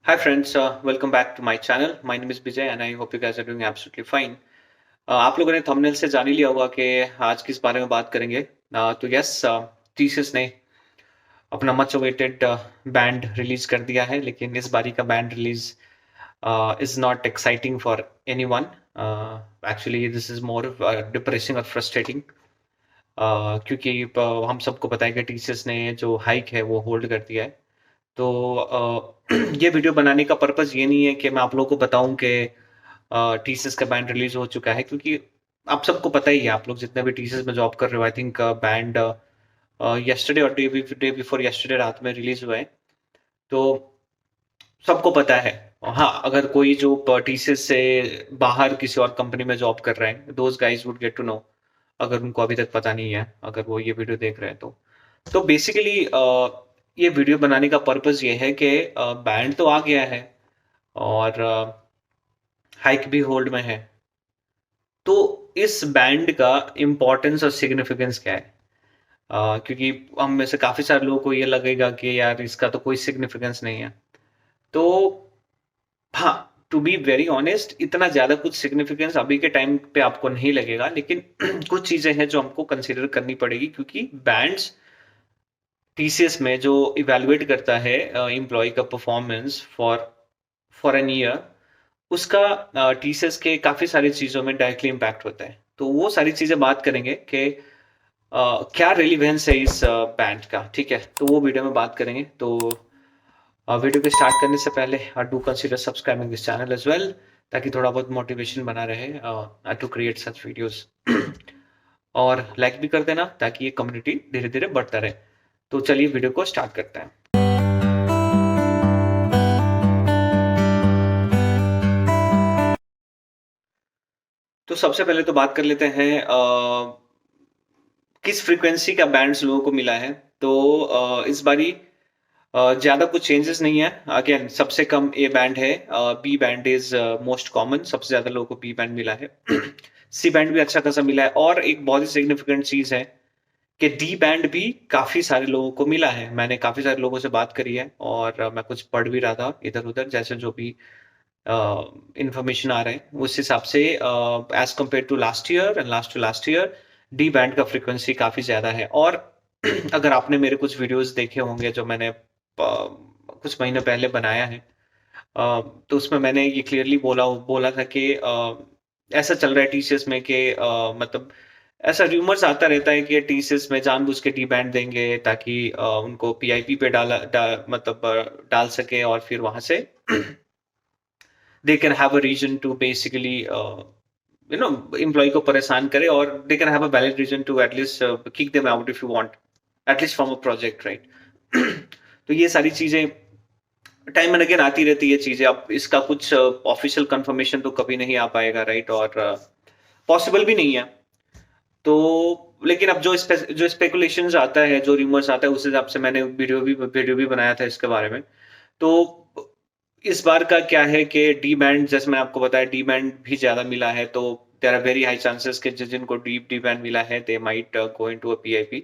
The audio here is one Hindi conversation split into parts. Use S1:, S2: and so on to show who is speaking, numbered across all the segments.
S1: Hi friends, welcome back to my channel. My name is Vijay and I hope you guys are doing absolutely fine. आप लोगों ने थंबनेल से जान ही लिया होगा कि आज किस बारे में बात करेंगे। तो यस, टीसीएस ने अपना मच अवेटेड बैंड रिलीज कर दिया है, लेकिन इस बारी का band release is not exciting for anyone. Actually this is more depressing और फ्रस्ट्रेटिंग, क्योंकि हम सबको पता है कि टीसीएस ने जो हाइक है वो होल्ड कर दिया है। तो ये वीडियो बनाने का पर्पस ये नहीं है कि मैं आप लोगों को बताऊं कि टीसीएस का बैंड रिलीज हो चुका है, क्योंकि आप सबको पता ही है, आप लोग जितने भी टीसीएस में जॉब कर रहे हो, आई थिंक बैंड यस्टरडे और डे बिफोर यस्टरडे रात में रिलीज हुआ है। तो सबको पता है। हाँ, अगर कोई जो टीसीएस से बाहर किसी और कंपनी में जॉब कर रहे हैं, those guys would get to know, अगर उनको अभी तक पता नहीं है, अगर वो ये वीडियो देख रहे हैं तो बेसिकली ये वीडियो बनाने का पर्पस ये है कि बैंड तो आ गया है और हाइक भी होल्ड में है। तो इस बैंड का इम्पोर्टेंस और सिग्निफिकेंस क्या है? क्योंकि हम में से काफी सारे लोगों को ये लगेगा कि यार इसका तो कोई सिग्निफिकेंस नहीं है। तो हाँ, टू बी वेरी ऑनेस्ट, इतना ज्यादा कुछ सिग्निफिकेंस अभी के टाइम पे आपको नहीं लगेगा, लेकिन कुछ चीजें हैं जो हमको कंसिडर करनी पड़ेगी, क्योंकि बैंड्स टीसीएस में जो इवेलुएट करता है एम्प्लॉय का performance for for an year, उसका टीसीएस के काफी सारी चीजों में डायरेक्टली इम्पैक्ट होता है। तो वो सारी चीजें बात करेंगे कि क्या रेलिवेंस है इस बैंड का। ठीक है, तो वो वीडियो में बात करेंगे। तो वीडियो को स्टार्ट करने से पहले do consider subscribing this channel as well, ताकि थोड़ा बहुत मोटिवेशन बना रहे टू क्रिएट सच वीडियोस। और लाइक भी कर देना ताकि ये कम्युनिटी धीरे धीरे बढ़ता रहे। तो चलिए वीडियो को स्टार्ट करते हैं। तो सबसे पहले तो बात कर लेते हैं किस फ्रीक्वेंसी का बैंड्स लोगों को मिला है। तो इस बारी ज्यादा कुछ चेंजेस नहीं है। अगेन, सबसे कम ए बैंड है, B band is most common, सबसे ज्यादा लोगों को बी बैंड मिला है। सी बैंड भी अच्छा खासा मिला है, और एक बहुत ही सिग्निफिकेंट चीज है कि डी बैंड भी काफी सारे लोगों को मिला है। मैंने काफी सारे लोगों से बात करी है और मैं कुछ पढ़ भी रहा था इधर उधर, जैसे जो भी इंफॉर्मेशन आ रहे हैं उस हिसाब से as compare to last year and last year D band का फ्रीक्वेंसी काफी ज्यादा है। और अगर आपने मेरे कुछ वीडियोस देखे होंगे जो मैंने कुछ महीने पहले बनाया है, तो उसमें मैंने ये क्लियरली बोला बोला था कि ऐसा चल रहा है टीसीएस में कि मतलब ऐसा रूमर्स आता रहता है कि टीसीएस में जानबूझ के डी बैंड देंगे ताकि उनको पीआईपी पे मतलब डाल सके, और फिर वहां से they can have a reason to basically employee को परेशान करे, और they can have a valid reason to at least kick them out if you want, at least from a project, right? तो ये सारी चीजें टाइम एंड अगेन आती रहती है चीजें। अब इसका कुछ ऑफिशियल कंफर्मेशन तो कभी नहीं आ पाएगा, राइट? और पॉसिबल भी नहीं है। तो लेकिन अब जो स्पेकुलेशंस आता है, जो रूमर्स आता है, उस हिसाब से मैंने वीडियो भी बनाया था इसके बारे में। तो इस बार का क्या है कि डी बैंड, जैसे मैं आपको बताया, डी बैंड भी ज्यादा मिला है। तो there are very high chances कि जिनको डी बैंड मिला है they might go into a PIP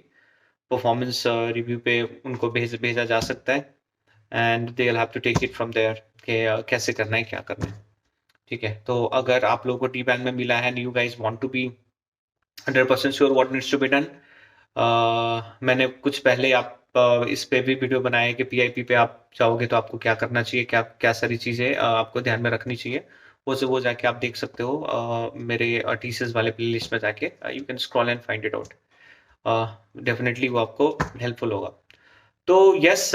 S1: performance review पे, उनको भेजा जा सकता है, and they will have to take it from there कि कैसे करना है, क्या करना है। ठीक है, तो अगर आप लोगों को डी बैंड में मिला है and you guys want to be 100% sure what needs to be done, मैंने कुछ पहले आप इस पे भी वीडियो बनाया है कि पीआईपी पे आप जाओगे तो आपको क्या करना चाहिए, क्या क्या सारी चीजें आपको ध्यान में रखनी चाहिए। वो जाके आप देख सकते हो मेरे टीसीएस वाले प्लेलिस्ट में जाके, you can scroll and find it out. Definitely वो आपको हेल्पफुल होगा। तो यस,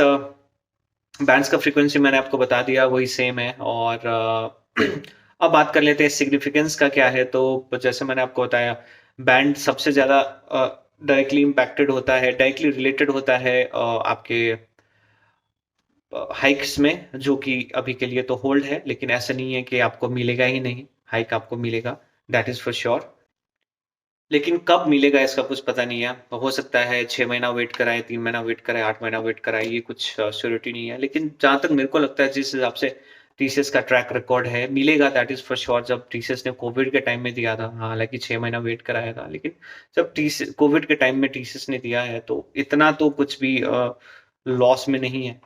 S1: बैंड्स का फ्रीक्वेंसी मैंने आपको बता दिया, वही सेम है। और अब बात कर लेते हैं सिग्निफिकेंस का क्या है। तो जैसे मैंने आपको बताया, बैंड सबसे ज्यादा डायरेक्टली इम्पैक्टेड होता है, डायरेक्टली रिलेटेड होता है आपके हाइक्स में, जो कि अभी के लिए तो होल्ड है, लेकिन ऐसा नहीं है कि आपको मिलेगा ही नहीं, हाइक आपको मिलेगा, दैट इज फॉर श्योर। लेकिन कब मिलेगा इसका कुछ पता नहीं है। हो सकता है 6 महीना वेट कराए, 3 महीना वेट कराए, 8 महीना वेट कराए, ये कुछ श्योरिटी नहीं है। लेकिन जहां तक मेरे को लगता है, जिस हिसाब से टीसीएस का ट्रैक रिकॉर्ड है, मिलेगा, दैट इज फॉर श्योर। जब टीसीएस ने कोविड के टाइम में दिया था, हालांकि 6 महीना वेट कराया था, लेकिन जब टीसीएस कोविड के टाइम में टीसीएस ने दिया है, तो इतना तो कुछ भी लॉस में नहीं है।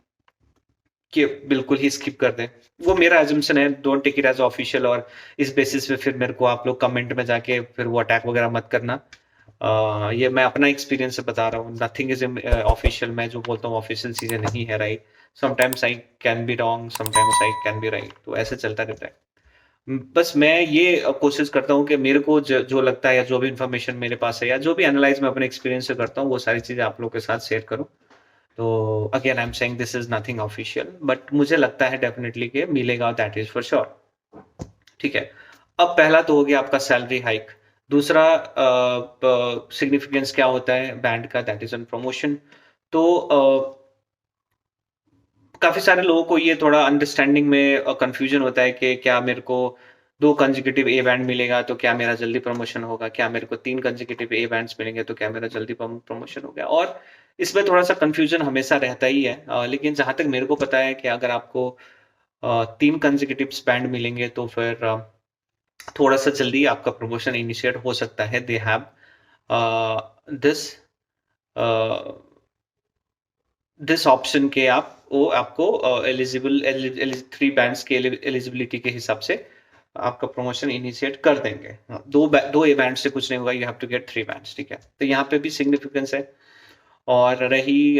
S1: कि बिल्कुल ही स्किप कर दें। वो मेरा assumption है, don't take it as official, और इस बेसिस पे फिर मेरे को आप लोग कमेंट में जाके फिर वो अटैक वगैरह मत करना। ये मैं अपना एक्सपीरियंस से बता रहा हूँ, नथिंग इज़ ऑफिशियल। मैं जो बोलता हूँ ऑफिशियल चीज़ें नहीं है, right? Sometimes I can be wrong, sometimes I can be right, तो ऐसे चलता रहता है। बस मैं ये कोशिश करता हूँ कि मेरे को जो लगता है या जो भी इन्फॉर्मेशन मेरे पास है या जो भी एनालाइज़ मैं अपने एक्सपीरियंस से करता हूँ, वो सारी चीज़ें आप लोग के साथ शेयर करूँ। तो again I am saying this is nothing official, but मुझे लगता है डेफिनिटली कि मिलेगा, दैट इज़ फॉर श्योर। ठीक है। अब पहला तो हो गया आपका सैलरी हाइक। दूसरा सिग्निफिकेंस क्या होता है बैंड का, दैट इज़ ऑन प्रमोशन। तो काफ़ी सारे लोगों को ये थोड़ा अंडरस्टैंडिंग में कन्फ्यूजन होता है कि क्या मेरे को 2 कंसेक्यूटिव ए बैंड मिलेगा तो क्या मेरा जल्दी प्रमोशन होगा? क्या मेरे को 3 कंसेक्यूटिव ए बैंड्स मिलेंगे तो क्या मेरा जल्दी प्रमोशन हो गया? और इसमें थोड़ा-सा कन्फ्यूजन हमेशा रहता ही है। लेकिन जहाँ तक मेरे को पता है कि अगर आपको 3 कंसेक्यूटिव बैंड मिलेंगे तो फिर थोड़ा-सा जल्दी आपका प्रमोशन इनिशिएट हो सकता है। They have this a this option के आप वो आपको एलिजिबल 3 बैंड्स के एलिजिबिलिटी के हिसाब से आपका प्रमोशन इनिशिएट कर देंगे। 2 ए बैंड से कुछ नहीं होगा, you have to get 3 bands, ठीक है? तो यहाँ पे भी सिग्निफिकेंस है। और रही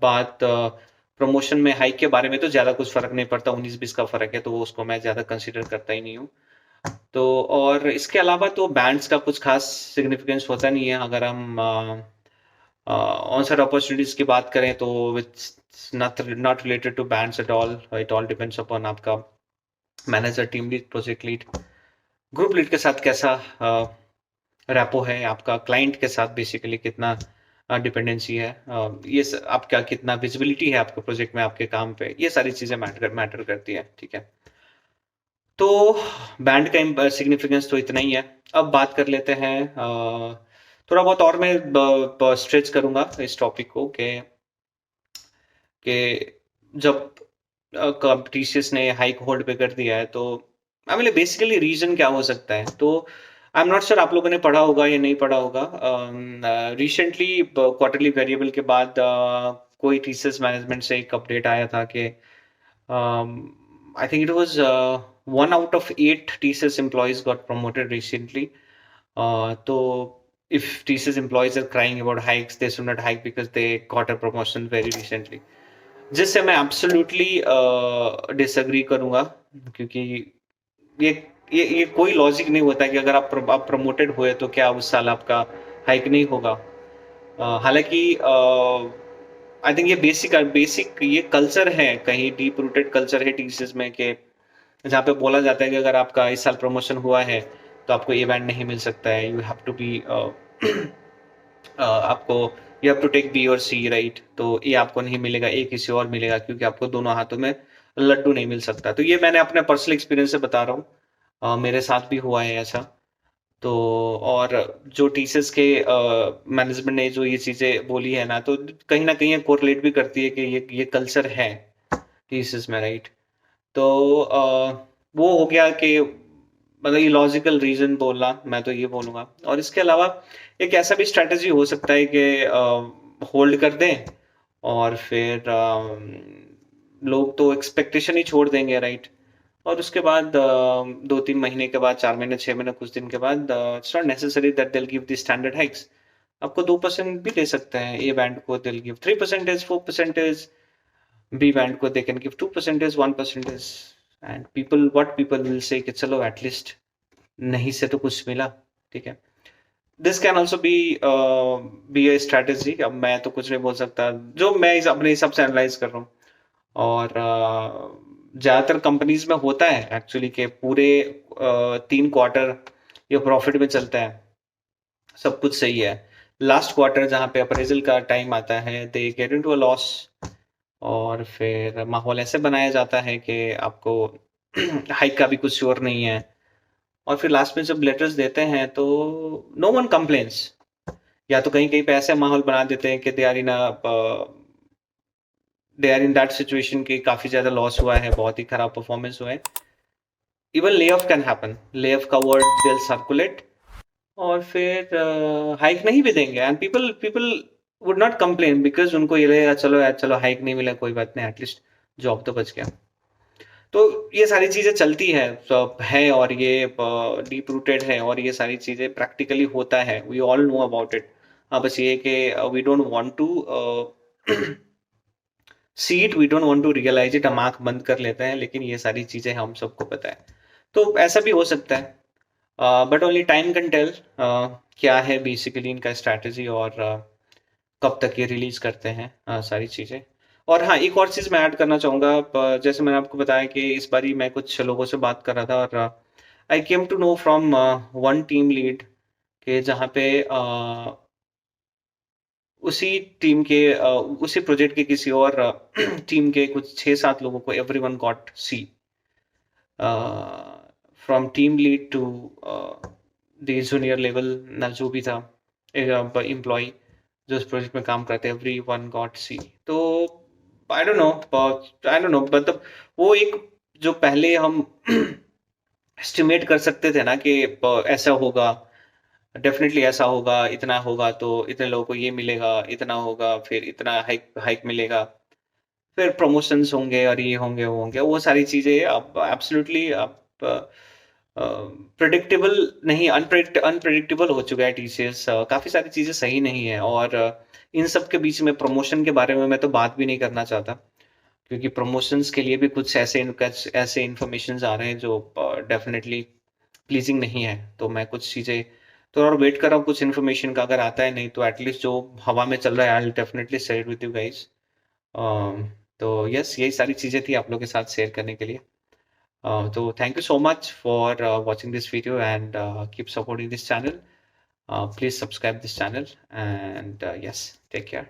S1: बात प्रमोशन में हाइक के बारे में, तो ज़्यादा कुछ फ़र्क नहीं पड़ता, 19-20 का फ़र्क है, तो वो उसको मैं ज़्यादा कंसीडर करता ही नहीं हूँ। तो और इसके अलावा तो बैंड्स का कुछ ख़ास सिग्निफिकेंस होता नहीं है। अगर हम ऑन-साइट अपॉर्चुनिटीज़ की बात करें तो it's not related to bands at all. It all depends upon आपका manager, team lead, project lead, group lead के साथ कैसा रैपो है, आपका क्लाइंट के साथ बेसिकली कितना डिपेंडेंसी है, आपका कितना विजिबिलिटी है आपके प्रोजेक्ट में, आपके काम पे, ये सारी चीज़ें मैटर करती है, ठीक है? तो बैंड का सिग्निफिकेंस तो इतना ही है। अब बात कर लेते हैं थोड़ा बहुत और मैं स्ट्रेच करूंगा इस टॉपिक को कि जब टीसीएस ने हाइक होल्ड पे कर दिया है, तो आई मीन बेसिकली रीजन क्या हो सकता है? तो आई एम नॉट श्योर आप लोगों ने पढ़ा होगा या नहीं पढ़ा होगा। रिसेंटली क्वार्टरली वेरिएबल के बाद कोई टीसीएस मैनेजमेंट से एक अपडेट आया था कि I think it was 1 out of 8 TCS employees got promoted recently. So if TCS employees are crying about hikes, they should not hike because they got a promotion very recently. जिससे मैं absolutely disagree करूंगा, क्योंकि ये ये कोई लॉजिक नहीं होता है कि अगर आप प्रमोटेड हुए तो क्या उस साल आपका हाइक नहीं होगा। हालांकि आई थिंक ये बेसिक ये कल्चर है, कहीं डीप रूटेड कल्चर है टीसीएस में, कि जहाँ पे बोला जाता है कि अगर आपका इस साल प्रमोशन हुआ है तो आपको ये बैंड नहीं मिल सकता है। यू हैव टू बी आपको you have to take B और सी, राइट? तो ये आपको नहीं मिलेगा, ए किसी और मिलेगा, क्योंकि आपको दोनों हाथों में लड्डू नहीं मिल सकता। तो ये मैंने अपने पर्सनल एक्सपीरियंस से बता रहा हूँ। मेरे साथ भी हुआ है ऐसा। तो और जो टीसीएस के मैनेजमेंट ने जो ये चीज़ें बोली है ना, तो कहीं न कहीं ये कोरिलेट भी करती है कि ये कल्चर है टीसीएस में, राइट? तो वो हो गया कि मतलब ये लॉजिकल रीज़न बोलना, मैं तो ये बोलूँगा। और इसके अलावा एक ऐसा भी स्ट्रैटेजी हो सकता है कि होल्ड कर दें और फिर लोग तो एक्सपेक्टेशन ही छोड़ देंगे, राइट? और उसके बाद 2-3 महीने के बाद, 4 महीने, 6 महीने, कुछ दिन के बाद it's not necessary that they will give the standard hikes. आपको 2% भी दे सकते हैं, ए बैंड को they will give 3%, 4%, B band को they can give 2%, 1%, and people will say कि चलो एटलीस्ट नहीं से तो कुछ मिला, ठीक है? This can also be A strategy. अब मैं तो कुछ नहीं बोल सकता, जो मैं अपने हिसाब से एनालाइज कर रहा हूँ। और ज़्यादातर कंपनीज में होता है एक्चुअली कि पूरे 3 क्वार्टर ये प्रॉफिट में चलता है, सब कुछ सही है। लास्ट क्वार्टर जहाँ पे अप्रेजल का टाइम आता है, they get into a loss, और फिर माहौल ऐसे बनाया जाता है कि आपको हाइक का भी कुछ श्योर नहीं है। और फिर लास्ट में जब लेटर्स देते हैं तो नो वन कंप्लेन्स, या तो कहीं-कहीं पे ऐसा माहौल बना देते हैं कि they are in that situation कि काफ़ी ज़्यादा लॉस हुआ है, बहुत ही खराब परफॉर्मेंस हुआ है। Even lay-off can happen, lay-off का वर्ड दे विल सर्कुलेट, और फिर हाइक नहीं भी देंगे, and people people would not complain because उनको ये लगेगा चलो यार, चलो हाइक नहीं मिला कोई बात नहीं, एटलीस्ट जॉब तो बच गया। तो ये सारी चीज़ें चलती है, सब है, और ये डीप रूटेड है, और ये सारी चीज़ें प्रैक्टिकली होता है। We all know about it. हाँ, बस ये है कि we don't want to see it, we don't want to realise it. हम आँख बंद कर लेते हैं, लेकिन ये सारी चीज़ें हम सबको पता है। तो ऐसा भी हो सकता है। But only time can tell क्या है बेसिकली इनका स्ट्रैटेजी, और कब तक ये रिलीज करते हैं सारी चीज़ें। और हाँ, एक और चीज़ मैं ऐड करना चाहूँगा। जैसे मैंने आपको बताया कि इस बारी मैं कुछ लोगों से बात कर रहा था, और I came to know from one team lead के, जहाँ पे उसी टीम के उसी प्रोजेक्ट के किसी और टीम के कुछ 6-7 लोगों को everyone got C, from team lead to the junior level ना, जो भी था एम्प्लॉय जो इस प्रोजेक्ट में काम करते हैं, एवरी वन गॉट सी। तो आई डोंट नो, मतलब वो एक, जो पहले हम एस्टिमेट कर सकते थे ना कि ऐसा होगा, डेफिनेटली ऐसा होगा, इतना होगा तो इतने लोगों को ये मिलेगा, इतना होगा, फिर इतना हाइक हाइक मिलेगा, फिर प्रमोशंस होंगे, और ये होंगे, वो होंगे, वो सारी चीज़ें अब एब्सोल्युटली अब प्रेडिक्टेबल नहीं, अनप्रेडिक्टेबल हो चुका है टीसीएस। काफ़ी सारी चीज़ें सही नहीं है, और इन सब के बीच में प्रमोशन के बारे में मैं तो बात भी नहीं करना चाहता, क्योंकि प्रमोशंस के लिए भी कुछ ऐसे इन्फॉर्मेशंस आ रहे हैं जो डेफिनेटली प्लीजिंग नहीं है। तो मैं कुछ चीज़ें थोड़ा और वेट कर रहा हूँ कुछ इन्फॉर्मेशन का, अगर आता है, नहीं तो एटलीस्ट जो हवा में चल रहा है, I will definitely share with you guys. तो यस, यही सारी चीज़ें थी आप लोगों के साथ शेयर करने के लिए। So thank you so much for watching this video, and keep supporting this channel. Please subscribe this channel, and yes, take care.